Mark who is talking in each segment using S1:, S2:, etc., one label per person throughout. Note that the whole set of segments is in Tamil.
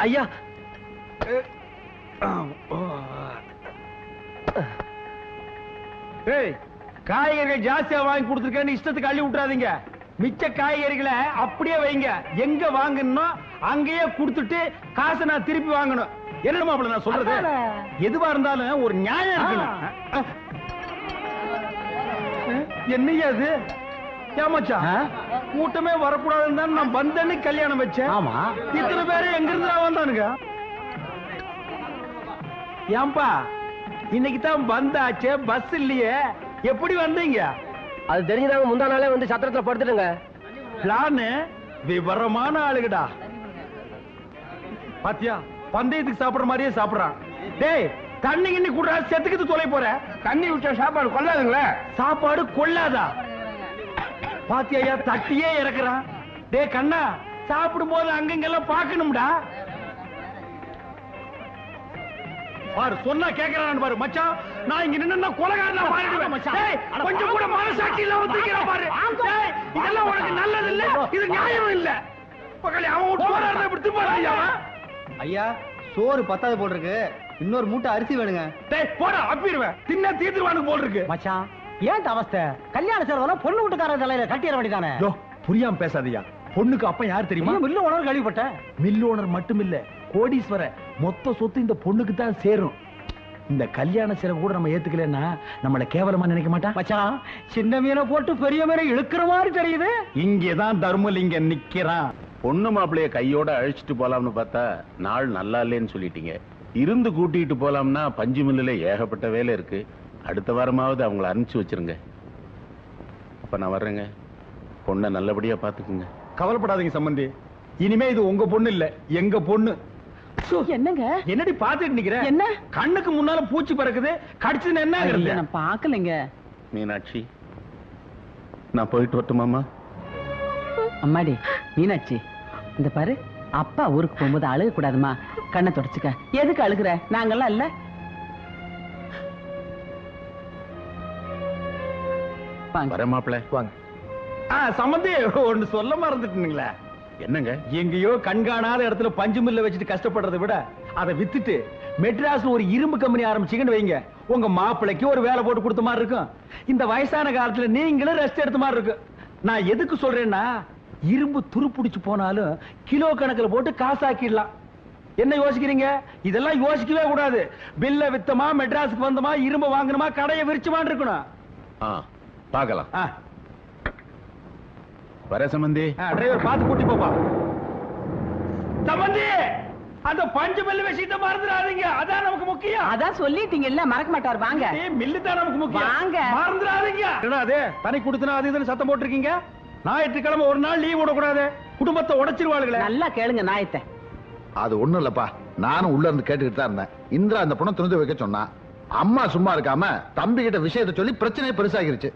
S1: ஐயா காய்கறிகள் ஜாஸ்தியா வாங்கி கொடுத்துருக்கேன்னு இஷ்டத்துக்கு அள்ளி விட்டுறாதீங்க. மிச்ச காய்கறிகளை அப்படியே வைங்க. எங்க வாங்கணும் அங்கேயே கொடுத்துட்டு காசை நான் திருப்பி வாங்கணும். என்னமா நான் சொல்றது? எதுவா இருந்தாலும் ஒரு நியாயம் இருக்கணும். என்னையா அது? ஏமாச்சா கூட்டமே வரக்கூடாதுன்னு தான் நான் வந்தேன்னு கல்யாணம் வச்சேன். ஆமா, இத்தனை பேரு எங்க இருந்து வந்தானுங்க? ஏன்பா இன்னைக்கு தான் வந்தாச்சே, பஸ் இல்லையே, எப்படி வந்தீங்க?
S2: அது தெரிஞ்சுதாங்க முந்தா நாளே வந்து சத்திரத்துல படுத்துடுங்க.
S1: பிளான் விவரமான ஆளுகடா. பாத்தியா பந்தயத்துக்கு சாப்பிடுற மாதிரியே சாப்பிடுறான். டேய் தண்ணி கிண்ணி கூட செத்துக்கிட்டு தொலை போற. தண்ணி விட்ட சாப்பாடு கொள்ளாதுங்களே. சாப்பாடு கொள்ளாதா? பாத்தியா தட்டியே இறக்குறான். டே கண்ணா சாப்பிடும் போது அங்கங்கெல்லாம் பாக்கணும்டா. பாரு சொன்னா கேக்குறான்னு பாரு மச்சான். நான் இங்க நின்னா கொலைகாரனா மாறிடுவேன் மச்சான். டேய் கொஞ்சம் கூட மனசாட்சி இல்லாம தூக்கிற பாரு. டேய் இதெல்லாம் உனக்கு நல்லது இல்ல, இது நியாயம் இல்ல. பக்கத்துல அவன் போறானே இப்படி திப்பாறியா?
S3: ஐயா சோறு பத்தாது போல் இருக்கு, இன்னொரு மூட்டை அரிசி வேணுங்க.
S1: டேய் போடா அப்பிடுவேன். தின்ன தீத்துவானு போல் இருக்கு
S3: மச்சான். ஏன் அவஸ்தை? கல்யாண செலவெல்லாம் பொண்ணு வீட்டுக்கார தலையில கட்டிட வேண்டியதானே?
S1: யோ புரியாம பேசாதயா. பொண்ணுக்கு அப்ப யார் தெரியுமா?
S3: மில்லு ஓனர் கேள்விப்பட்டேன்.
S1: மில் ஓனர் மட்டும் இல்ல, கோடீஸ்வர. மொத்த சொத்து இந்த பொண்ணுக்கு தான் சேரும். இந்த கல்யாண செலவு கூட நம்ம ஏத்துக்கலன்னா நம்மள கேவலமா நினைக்க மாட்டா.
S3: மச்சான் சின்ன மீனை போட்டு பெரிய மீனை இழுக்கிற மாதிரி தெரியுது.
S1: இங்கதான் தர்மலிங்க நிக்கிறான்.
S4: பொண்ணு மாப்பிளைய கையோட அழைச்சிட்டு போலாம்னு பார்த்தா நாள் நல்லா இல்லைன்னு சொல்லிட்டீங்க. இருந்து கூட்டிட்டு போலாம்னா பஞ்சு மில்லுல ஏகப்பட்ட வேலை இருக்கு. அடுத்த வாரமாவது அவங்கள அனுப்பிச்சு வச்சிருங்க. அப்ப நான் வர்றேங்க. பொண்ணை நல்லபடியா பாத்துக்குங்க.
S1: கவலைப்படாதீங்க சம்பந்தி, இனிமே இது உங்க பொண்ணு இல்ல, எங்க பொண்ணு.
S5: என்னங்க
S1: என்னடி பாத்துட்டு நிக்கிற?
S5: என்ன
S1: கண்ணுக்கு முன்னால பூச்சி பறக்குது, கடிச்சுன்னு என்ன ஆகுறது?
S5: நான் பாக்கலைங்க.
S4: மீனாட்சி நான் போயிட்டு வரட்டுமாமா?
S5: அம்மாடி மீனாட்சி இந்த பாரு, அப்பா ஊருக்கு போகும்போது அழுக கூடாதுமா. கண்ணை தொடச்சுக்க. எதுக்கு அழுகுற? நாங்கெல்லாம் இல்ல.
S4: வர மாப்பிள்ள
S1: வாங்க. சம்பந்தி ஒன்னு சொல்ல மறந்துட்டீங்களா?
S4: என்னங்க?
S1: எங்கேயோ கண்காணாத இடத்துல பஞ்சு மில்ல வச்சுட்டு கஷ்டப்படுறதை விட அதை வித்துட்டு மெட்ராஸ்ல ஒரு இரும்பு கம்பெனி ஆரம்பிச்சீங்கன்னு வைங்க, உங்க மாப்பிளைக்கு ஒரு வேலை போட்டு கொடுத்த மாதிரி இருக்கும். இந்த வயசான காலத்துல நீங்களும் ரெஸ்ட் எடுத்த மாதிரி இருக்கு. நான் எதுக்கு சொல்றேன்னா, இரும்பு துருப்பிடிச்சு போனாலும் கிலோ கணக்கில் போட்டு காசாக்கிடலாம். என்ன யோசிக்கிறீங்க? இதெல்லாம் யோசிக்கவே கூடாது. பில்ல வித்தமா, மெட்ராஸுக்கு வந்தமா, இரும்பு வாங்கணுமா, கடையை விரிச்சுமான்னு இருக்கணும்.
S4: பார்க்கலாம். வர சம்பந்தி.
S1: டிரைவர் பார்த்து கூட்டி போப்பா. சம்பந்தி அந்த பஞ்சு மில்லு விஷயத்தை மறந்துடாதீங்க, அதான் நமக்கு முக்கியம்.
S5: அதான் சொல்லிட்டீங்கல்ல, மறக்க மாட்டார். வாங்க.
S1: மில்லு தான் நமக்கு முக்கியம்.
S5: வாங்க.
S1: மறந்துடாதீங்க. என்னது தனி கொடுத்தனா அது இதுன்னு சத்தம் போட்டிருக்கீங்க? ஞாயிற்றுக்கிழமை ஒரு நாள் லீவ் விடக்கூடாது. குடும்பத்தை உடைச்சிருவாளுங்களே.
S5: நல்லா கேளுங்க நாயத்தை.
S6: அது ஒண்ணும் இல்லப்பா, நானும் உள்ள இருந்து கேட்டுக்கிட்டு தான் இருந்தேன். இந்திரா அந்த பொண்ணை துணிந்து வைக்க சொன்னா, அம்மா சும்மா இருக்காம தம்பி கிட்ட விஷயத்தை சொல்லி பிரச்சனையை பெருசாகிருச்சு.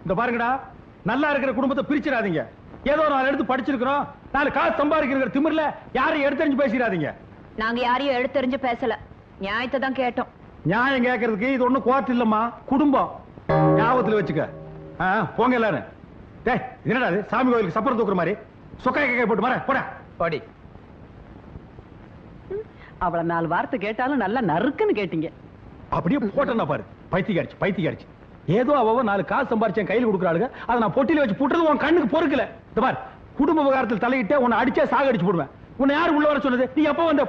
S1: இந்த பாருங்கடா, நல்லா இருக்கிற குடும்பத்தை பிரிச்சிடாதீங்க. ஏதோ நாலு எடுத்து படிச்சிருக்கிறோம், நாலு காசு சம்பாதிக்கிற திமிர்ல யாரையும் எடுத்தறிஞ்சு பேசிடாதீங்க.
S7: நாங்க யாரையும் எடுத்தறிஞ்சு பேசல, நியாயத்தை தான் கேட்டோம்.
S1: நியாயம் கேட்கறதுக்கு இது ஒண்ணும் கோர்ட் இல்லம்மா, குடும்பம். ஞாபகத்துல வச்சுக்க. போங்க எல்லாரும். டேய் என்னடா அது, சாமி கோயிலுக்கு சப்பரம் தூக்குற மாதிரி சொக்காய் கேட்க போட்டு மாற போடா.
S3: பாடி
S5: அவள 4 வார்த்தை கேட்டாலும் நல்லா நறுக்குன்னு கேட்டீங்க.
S1: அப்படியே போட்டா பாரு, பைத்தியக்காரிச்சு பைத்தியக்காரிச்சு. ஏதோ அவ 4 காசு சம்பாரிச்சேன் கையில் கொடுக்குறாளுங்க, அதை நான் பொட்டியில வச்சு புட்டுறது உன் கண்ணுக்கு பொறுக்கல. இந்த பார், குடும்ப விவகாரத்தில் தலையிட்டே உன்னை அடிச்சா சாக அடிச்சு போடுவேன். உன்னை யாரு உள்ள வர சொன்னது? நீ எப்ப வந்த?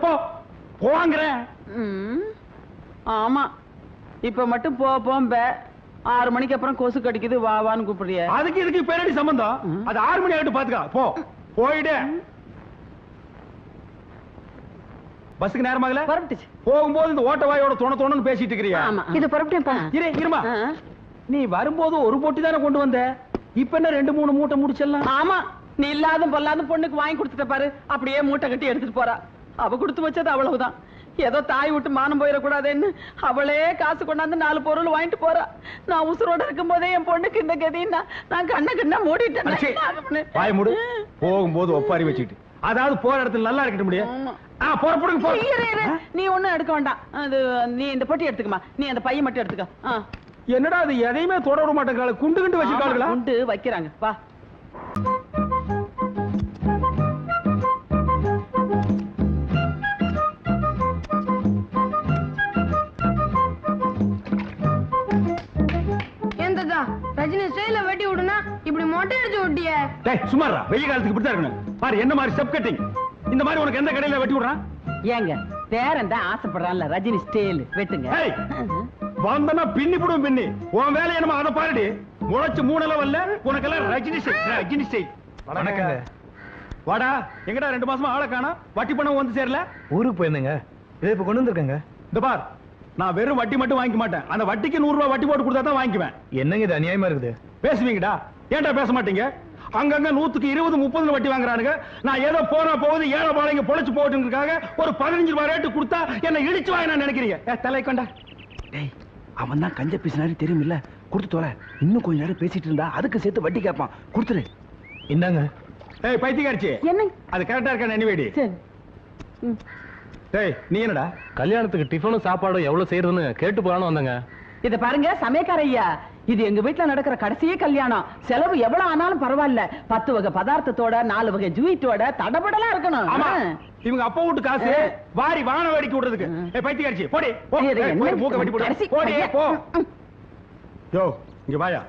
S1: போவாங்கிறேன்.
S5: ஆமா, இப்ப மட்டும் போம்ப. 6 மணிக்கு அப்புறம் கொசு கடிக்குது வா வான்னு கூப்பிடுறிய.
S1: அதுக்கு இதுக்கு பேரடி சம்பந்தம்? அது 6 மணி ஆகிட்டு பாத்துக்கா. போயிடு. பஸ்ஸுக்கு நேரமாகல
S5: புறப்பட்டுச்சு.
S1: போகும்போது இந்த ஓட்ட வாயோட தொணன்னு பேசிட்டு இருக்கிறியா?
S7: இது புறப்பட்டேன்ப்பா.
S1: இருமா, நீ வரும்போது ஒரு பொட்டி தானே கொண்டு வந்த, இப்ப என்ன 2-3 மூட்டை முடிச்சிடலாம்.
S5: ஆமா, நீ இல்லாத பொல்லாத பொண்ணுக்கு வாங்கி கொடுத்துட்ட பாரு, அப்படியே மூட்டை கட்டி எடுத்துட்டு போறா. அவ கொடுத்து வச்சது அவ்வளவுதான். ஏதோ தாய் விட்டு மானம் போயிடக்கூடாதுன்னு அவளே காசு கொண்டாந்து 4 பொருள் வாங்கிட்டு போறா. நான் உசுரோட இருக்கும் போதே என் பொண்ணுக்கு இந்த கதின்னா நான் கண்ண மூடிட்டேன்.
S1: வாய் மூடு. போகும்போது ஒப்பாரி வச்சுக்கிட்டு, அதாவது போற இடத்துல நல்லா இருக்கட்டும் முடியும்.
S5: நீ ஒண்ணும் எடுக்க வேண்டாம். அது நீ இந்த பொட்டி எடுத்துக்கமா, நீ அந்த பையன் மட்டும் எடுத்துக்க.
S1: என்னடா அது எதையுமே தொட விட மாட்டேங்கிறாங்க, குண்டு குண்டு வச்சிருக்காங்களா?
S5: குண்டு வைக்கிறாங்க. வா.
S1: சுமாரா வெயில் காலத்துக்கு இப்படி தான் இருக்கணும். பாரு என்ன மாதிரி ஸ்டெப் கட்டிங். இந்த மாதிரி உனக்கு எந்த கடையில வெட்டி விடுறான்?
S5: ஏங்க பேரன் தான் ஆசைப்படுறான்ல ரஜினி ஸ்டைல் வெட்டுங்க.
S1: ஏய், வந்தனா பின்னி போடுவோம் பின்னி. உன் வேலை என்னமோ அதை பாருடி. முளைச்சு 3 லெவல்ல உனக்கெல்லாம் ரஜினி ஸ்டைல், ரஜினி ஸ்டைல்.
S3: வணக்கங்க.
S1: வாடா, எங்கடா 2 மாசமா ஆளை காணோம்? வட்டி பணம் வந்து சேரல?
S3: ஊருக்கு போயிருந்தேங்க. இதை இப்ப கொண்டு வந்திருக்கேங்க.
S1: இந்த பார், நான் வெறும் வட்டி மட்டும் வாங்கிக்க மாட்டேன். அந்த வட்டிக்கு 100 ரூபாய் வட்டி போட்டு கொடுத்தா தான் வாங்கிக்குவேன்.
S3: என்னங்க இது அநியாயமா இருக்குது?
S1: பேசுவீங்கடா, ஏன்டா பேச மாட்டீங்க? அங்கங்க 100க்கு 20, 30 வட்டி வாங்குறானுங்க. நான் ஏதோ போனா போகுது ஏழை பாளையங்க பொழைச்சு போட்டுங்கிறதுக்காக ஒரு 15 ரூபாய் ரேட்டு கொடுத்தா என்ன இழிச்சு வாங்க நான் நினைக்கிறீங்க? தலை கொண்டா.
S8: டேய், அவன் தான் கஞ்ச பேசினாரு தெரியுமில்ல, கொடுத்து தோல. இன்னும் கொஞ்ச நேரம் பேசிட்டு இருந்தா அதுக்கு சேர்த்து வட்டி கேட்பான், கொடுத்துரு.
S3: இந்தாங்க.
S1: ஏய் பைத்தியக்காரச்சி,
S5: என்ன
S1: அது கரெக்டா இருக்கா நினைவேடி?
S5: சரி.
S1: டேய் நீ என்னடா?
S2: கல்யாணத்துக்கு டிஃபனும் சாப்பாடும் எவ்வளவு செய்யறதுன்னு கேட்டு போறான்னு வந்தங்க.
S5: இத பாருங்க சமயக்கார ஐயா, இது எங்க வீட்டுல நடக்கிற கடைசியே கல்யாணம். செலவு எவ்வளவு ஆனாலும் பரவாயில்ல. 10 வகை பதார்த்தத்தோட 4 வகை ஜூயிட்டோட தடபடலா இருக்கணும்.
S1: ஆமா, இவங்க அப்பா வீட்டு காசு வாரி வான வேடிக்கை விடுறதுக்கு. ஏய் பைத்தியக்காரச்சி, போடி போ. போய் மூக்க வெட்டி போடு. போடி போ. யோ இங்க வாயா.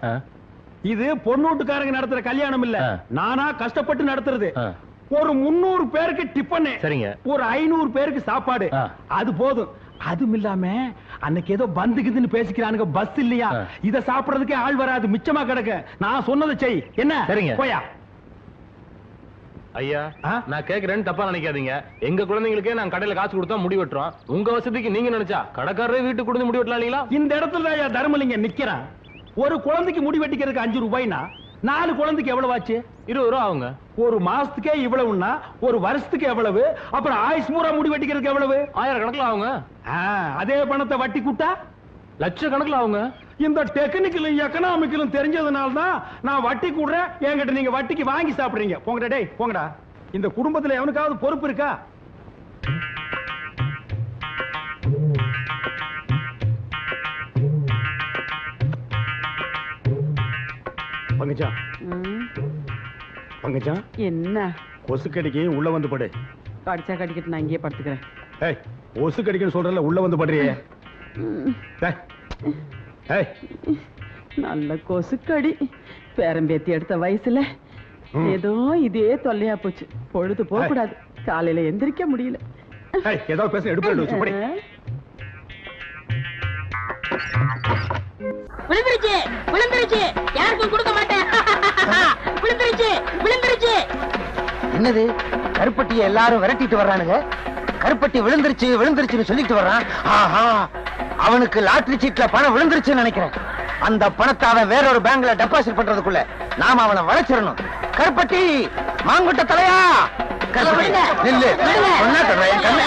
S1: இது பொண்ணு வீட்டுக்காரங்க நடத்துற கல்யாணம் இல்ல, நானா கஷ்டப்பட்டு நடத்துறது. ஒரு 300 பேருக்கு டிஃபன்,
S2: சரிங்க.
S1: ஒரு 500 பேருக்கு சாப்பாடு, அது போதும். அதுவும் இல்லாம அன்னைக்கு ஏதோ பந்துக்குதுன்னு பேசிக்கிறானுங்க, பஸ் இல்லையா, இத சாப்பிடுறதுக்கே ஆள் வராது, மிச்சமா கிடக்கு. நான் சொன்னதை செய். என்ன?
S2: சரிங்க.
S1: போயா.
S2: ஐயா, நான் கேக்குறேன்னு தப்பா நினைக்காதீங்க. எங்க குழந்தைங்களுக்கே நான் கடையில காசு கொடுத்தா முடி வெட்டுறோம். உங்க வசதிக்கு நீங்க நினைச்சா கடைக்காரரே வீட்டுக்கு கொடுத்து முடி வெட்டலாம் இல்லீங்களா?
S1: இந்த இடத்துல ஐயா தர்மலிங்க நிக்கிறான். ஒரு குழந்தைக்கு முடி வெட்டிக்கிறதுக்கு 5 ரூபாய்னா 4 குழந்தைக்கு எவ்வளவு ஆச்சு?
S2: 20 ரூபா ஆகுங்க.
S1: ஒரு மாசத்துக்கே இவ்வளவுன்னா ஒரு வருஷத்துக்கு எவ்வளவு? அப்புறம் ஆயுஷ் பூரா முடி வெட்டிக்கிறதுக்கு எவ்வளவு?
S2: 1000 கணக்குல ஆகுங்க.
S1: அதே பணத்தை வட்டி கூட்டா
S2: லட்சக்கணக்குல ஆகுங்க.
S1: இந்த டெக்னிக்கலும் எக்கனாமிக்கலும் தெரிஞ்சதுனால தான் நான் வட்டி கூடுறேன். என்கிட்ட நீங்க வட்டிக்கு வாங்கி சாப்பிடுறீங்க. போங்கடா டேய் போங்கடா. இந்த குடும்பத்துல எவனுக்காவது பொறுப்பு இருக்கா? பங்கஜா, பங்கஜா,
S5: என்ன
S1: கொசு கடிக்கு உள்ள வந்து படு.
S5: கடிச்சா கடிக்கிட்டு நான் இங்கேயே படுத்துக்கிறேன்.
S1: ஏய், கொசு கடிக்குன்னு சொல்றல, உள்ள வந்து படுறியே. ஏய்,
S5: நல்ல கொசுக்கடி. பேரம்பேத்தி எடுத்த வயசுல ஏதோ இதே தொல்லையா போச்சு. பொழுது போக கூடாது, காலையில எந்திரிக்க முடியல.
S1: ஏய், ஏதோ பேச எடுப்பு வச்சு படி.
S9: விழுந்துருச்சு, விழுந்துருச்சு, யாருக்கும் கொடுக்க மாட்டேன். விழுந்துருச்சு, விழுந்துருச்சு.
S10: என்னது, கருப்பட்டியை எல்லாரும் விரட்டிட்டு வர்றானுங்க. கருப்பட்டி விழுந்துருச்சு விழுந்துருச்சுன்னு சொல்லிட்டு வர்றான். ஆஹா, அவனுக்கு லாட்டரி சீட்ல பணம் விழுந்துருச்சுன்னு நினைக்கிறேன். அந்த பணத்தை அவன் வேற ஒரு பேங்க்ல டெபாசிட் பண்றதுக்குள்ள நாம அவனை வளைச்சிடணும். கருப்பட்டி, மாங்குட்ட தலையா, நில்லு. சொன்னா சொல்றேன், என் கண்ணு.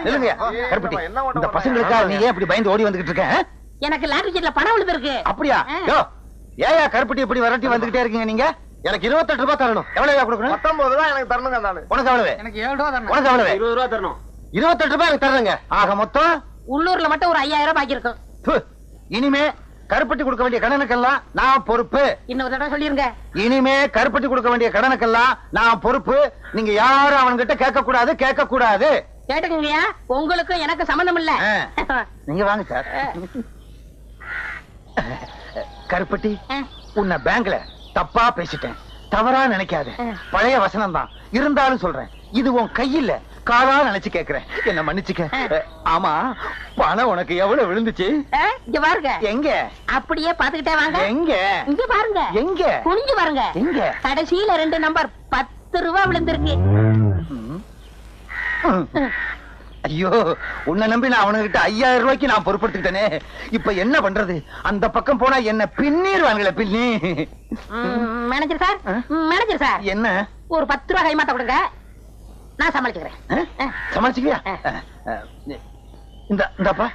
S10: நில்லுங்க. கருப்பட்டி, இந்த பசங்களுக்கா நீ ஏன் இப்படி பயந்து ஓடி வந்துகிட்டு இருக்க?
S9: எனக்கு லாட்டரி சீட்ல பணம் விழுந்திருக்கு.
S10: அப்படியா? யோ, ஏயா கருப்பட்டி இப்படி விரட்டி வந்துகிட்டே இருக்கீங்க நீங்க? எனக்கு 28 ரூபாய் தரணும். எவ்வளவு கொடுக்கணும்?
S3: 19 ரூபாய் எனக்கு தரணுங்க. நானு
S10: உனக்கு எவ்வளவு?
S3: எனக்கு 7 ரூபாய் தரணும்.
S10: உனக்கு எவ்வளவு?
S3: 20 ரூபாய் தரணும்.
S10: 28 ரூபாய் எனக்கு தர்றேங்க. ஆக மொத்தம்
S9: உள்ளூர்ல மட்டும் ஒரு 5000 பாக்கி இருக்கும்.
S10: இனிமே கருப்பட்டி கொடுக்க வேண்டிய கடனுக்கெல்லாம் நான் பொறுப்பு.
S9: இன்னொரு தடவை சொல்லிருங்க.
S10: இனிமே கருப்பட்டி கொடுக்க வேண்டிய கடனுக்கெல்லாம் நான் பொறுப்பு. நீங்க யாரும் அவன்கிட்ட கேட்க கூடாது, கேட்க கூடாது.
S9: கேட்டுக்கங்கய்யா, உங்களுக்கு எனக்கு சம்பந்தம் இல்ல.
S10: நீங்க வாங்க சார். கருப்பட்டி, உன்னை பேங்க்ல தப்பா பேசிட்டேன், தவறா நினைக்காத. பழைய வசனம் தான் இருந்தாலும் சொல்றேன், இது உன் கையில காலா நினைச்சு கேக்குறேன், என்ன மன்னிச்சுக்க. ஆமா, பணம் உனக்கு எவ்வளவு விழுந்துச்சு?
S9: இங்க பாருங்க.
S10: எங்க?
S9: அப்படியே பாத்துக்கிட்டே வாங்க.
S10: எங்க?
S9: இங்க பாருங்க.
S10: எங்க?
S9: குனிஞ்சு பாருங்க.
S10: எங்க?
S9: கடைசியில 2 நம்பர் 10 ரூபாய் விழுந்திருக்கு.
S10: ஐயோ, உன்னை நம்பி நான் அவனுகிட்ட 5000 ரூபாய்க்கு நான் பொறுப்படுத்திட்டேனே. இப்ப என்ன பண்றது? அந்த பக்கம் போனா என்ன பின்னிடுவாங்களே, பின்னி.
S9: மேனேஜர் சார், மேனேஜர் சார்,
S10: என்ன?
S9: ஒரு 10 ரூபாய் கைமாத்த கொடுங்க, நான் சமாளிச்சுக்கிறேன்.
S10: சமாளிச்சுக்கியா? இந்தப்பா,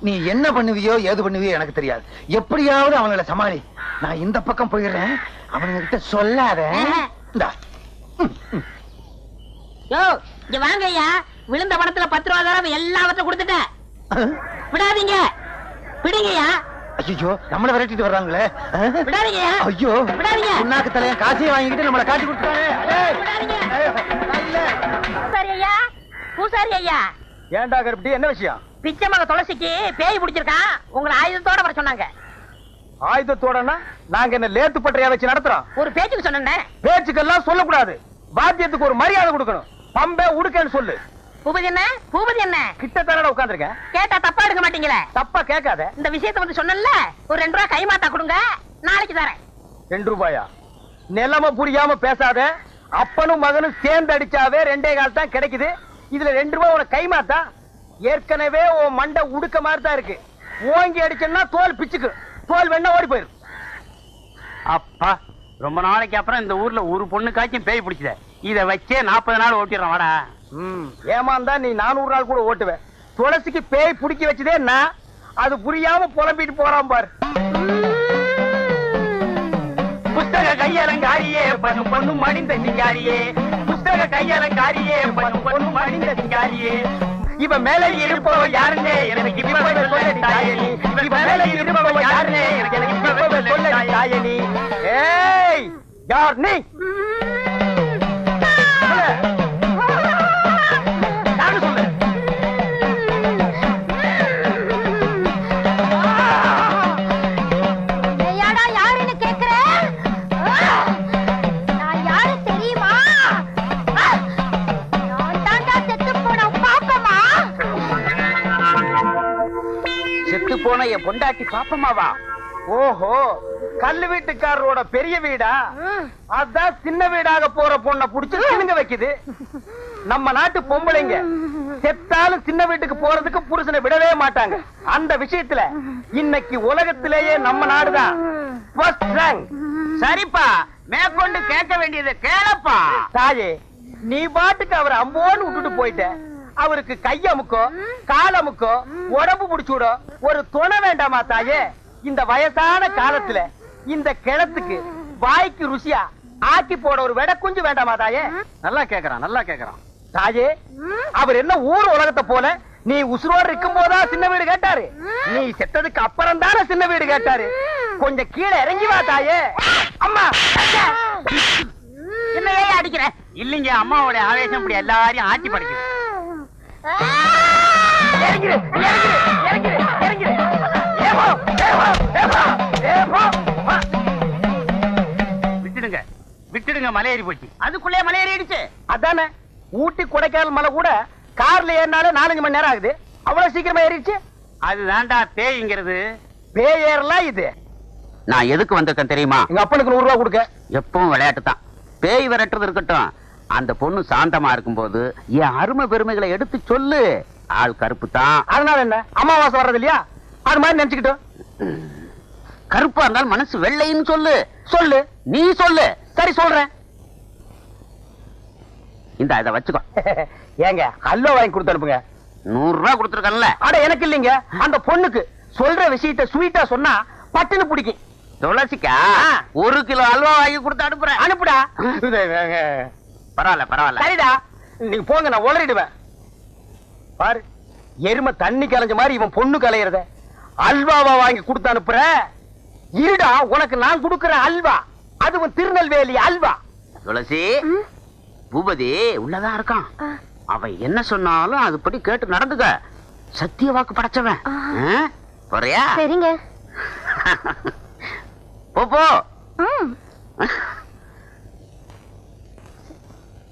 S10: நீ என்ன பண்ணுவியோ ஏது பண்ணுவியோ எனக்கு தெரியாது. எப்படியாவது அவங்கள சமாளி. நான் இந்த பக்கம் போயிடுறேன், அவனுங்கிட்ட சொல்லாத.
S9: யோ, இங்க வாங்க ஐயா. விழுந்த பணத்துல 10 ரூபாய் தடவை எல்லாவற்றையும் கொடுத்துட்டேன். விடாதீங்க, விடுங்கய்யா.
S10: ஐயோ, நம்மள விரட்டிட்டு வர்றாங்களே.
S9: விடாதீங்கய்யா.
S10: ஐயோ,
S9: விடாதீங்க.
S10: உன்னாக்கு தலைய காசையை வாங்கிட்டு நம்மள காட்டி கொடுத்தானே.
S9: பூசாரி ஐயா, பூசாரி ஐயா.
S3: ஏன்டா கருப்பட்டி, என்ன விஷயம்?
S9: பிச்சை மக துளசிக்கு பேய் பிடிச்சிருக்கான், உங்களை ஆயுதத்தோட வர சொன்னாங்க.
S10: ஆயுதத்தோடனா நாங்க என்ன லேத்து பட்டறையா வச்சு நடத்துறோம்?
S9: ஒரு பேச்சுக்கு சொன்னேன்.
S10: பேச்சுக்கெல்லாம் சொல்லக்கூடாது. வாத்தியத்துக்கு ஒரு மரியாதை கொடுக்கணும். பம்பே உடுக்கன்னு சொல்லு.
S9: பூபதி என்ன? பூபதி என்ன?
S10: கிட்ட தானடா உட்கார்ந்திருக்கேன்.
S9: கேட்டா தப்பா எடுக்க மாட்டீங்களே?
S10: தப்பா கேட்காத.
S9: இந்த விஷயத்தை வந்து சொன்னல, ஒரு 2 ரூபாய் கைமாத்தா கொடுங்க, நாளைக்கு தரேன்.
S10: 2 ரூபாயா? நிலைமை புரியாம பேசாத. அப்பனும் மகனும் சேர்ந்து அடிச்சாவே 2.25 தான் கிடைக்குது. இதுல 2 ரூபாய் உனக்கு கைமாத்தா? ஏற்கனவே உன் மண்டை உடுக்க மாதிரி தான் இருக்கு. ஓங்கி அடிச்சேன்னா தோல் பிச்சுக்கு. தோல் வேணா ஓடி போயிரு.
S11: அப்பா, ரொம்ப நாளைக்கு அப்புறம் இந்த ஊர்ல ஒரு பொண்ணுக்காச்சும் பேய் பிடிச்சத. இத வச்சே 40 நாள் ஓட்டிடுறோம். வாடா.
S10: ஏமாந்தா நீ 400 நாள் கூட ஓட்டுவேன். துளசிக்கு பேய் பிடிக்க வச்சதே நான். அது புரியாம புலம்பிட்டு போறான் பாரு.
S11: புஸ்தக கையலங்காரியே பண்ணும் பொண்ணும் மடிந்த சிங்காரியே. புஸ்தக கையலங்காரியே பண்ணும் பொண்ணும் மடிந்த சிங்காரியே.
S10: இவன் மேல இருப்பவ யாருன்னு எனக்கு இப்பவே சொல்ல தாயனி. இவன் மேல இருப்பவ யாருன்னு எனக்கு இப்பவே சொல்ல தாயனி. ஏய், யார் நீ? யாரு சொல்லு?
S12: ஏயாடா யாருன்னு கேக்குற? நான் யாரு தெரியுமா? நான் தாண்டா செத்து போன பாப்பமா.
S10: செத்து போன என் பொண்டாட்டி பாப்பமாவா? ஓஹோ, கல்லு வீட்டுக்காரரோட பெரிய வீடா? அதான் சின்ன வீடாக போற பொண்ணை புடிச்சு சினுங்க வைக்குது. நம்ம நாட்டு பொம்பளைங்க செத்தாலும் சின்ன வீட்டுக்கு போறதுக்கு புருஷனை விடவே மாட்டாங்க. அந்த விஷயத்துல இன்னைக்கு உலகத்திலேயே நம்ம நாடுதான் ஃபர்ஸ்ட் ரேங்க்.
S11: சரிப்பா, மேற்கொண்டு கேட்க வேண்டியதை கேளப்பா.
S10: தாயே, நீ பாட்டுக்கு அவரை அம்போன்னு விட்டுட்டு போயிட்ட. அவருக்கு கையமுக்கோ காலமுக்கோ உடம்பு புடிச்சுடோ ஒரு துணை வேண்டாமா தாயே? இந்த வயசான காலத்துல இந்த கிணத்துக்கு வாய்க்கு ருசியா ஆக்கி போட ஒரு வெட குஞ்சு வேண்டாமா தாயே?
S11: நல்லா கேக்குறான், நல்லா கேக்குறான்.
S10: தாயே, அவர் என்ன ஊர் உலகத்தை போல நீ உசுரோடு இருக்கும் போதா சின்ன வீடு கேட்டாரு? நீ செத்ததுக்கு அப்புறம் தானே சின்ன வீடு கேட்டாரு. கொஞ்சம் கீழே இறங்கி வா தாயே. அம்மா,
S11: என்ன ஏன் அடிக்கிற? இல்லைங்க, அம்மாவோட ஆவேசம் இப்படி எல்லாரையும் ஆட்டி படிக்குது.
S10: இறங்கிரு, இறங்கிரு, இறங்கிரு, இறங்கிரு. ஏவோ, ஏவோ, ஏவோ, ஏவோ.
S11: விட்டுடுங்க, விட்டுடுங்க, மலையேறி போச்சு. அதுக்குள்ளே மலையேறிடுச்சு.
S10: அதானே, ஊட்டி கொடைக்கானல் மலை கூட கார்ல ஏறினாலே 4-5 மணி நேரம் ஆகுது. அவ்வளவு சீக்கிரமா ஏறிடுச்சு.
S11: அதுதான்டா பேய்ங்கிறது.
S10: பேய் ஏறலாம் இது.
S11: நான் எதுக்கு வந்திருக்கேன் தெரியுமா?
S10: எங்க அப்பனுக்கு 100 ரூபாய் கொடுக்க.
S11: எப்பவும் விளையாட்டு தான். பேய் விரட்டுறது இருக்கட்டும், அந்த பொண்ணு சாந்தமா இருக்கும்போது என் அருமை பெருமைகளை எடுத்து சொல்லு. ஆள் கருப்பு தான்.
S10: அதனால என்ன, அமாவாசை வர்றது இல்லையா? அது மாதிரி நினைச்சுக்கிட்டோம்.
S11: கருப்பா இருந்தாலும் மனசு வெள்ளைன்னு சொல்லு.
S10: சொல்லு,
S11: நீ சொல்லு.
S10: சரி சொல்றேன்.
S11: இந்த இதை வச்சுக்கோ.
S10: ஏங்க, அல்வா வாங்கி கொடுத்து அனுப்புங்க.
S11: 100 ரூபாய் கொடுத்துருக்கல.
S10: அட எனக்கு இல்லைங்க, அந்த பொண்ணுக்கு சொல்ற விஷயத்தை ஸ்வீட்டா சொன்னா பட்டுன்னு பிடிக்கும்.
S11: துளசிக்கா 1 கிலோ அல்வா வாங்கி கொடுத்து அனுப்புறேன்.
S10: அனுப்புடா.
S11: பரவாயில்ல, பரவாயில்ல.
S10: சரிடா, நீங்க போங்க, நான் உளறிடுவேன். பாரு, எருமை தண்ணி கலைஞ்ச மாதிரி இவன் பொண்ணு கலையறத அல்வாவா வாங்கி கொடுத்து அனுப்புற. இருடா, உனக்கு நான் கொடுக்கிற அல்வா, அதுவும் திருநெல்வேலி அல்வா.
S11: துளசி, பூபதி உள்ளதான் இருக்கான். அவன் என்ன சொன்னாலும் அதுபடி கேட்டு நடந்துக்க. சத்திய வாக்கு படைச்சவன். போறியா?
S12: சரிங்க.
S11: போ.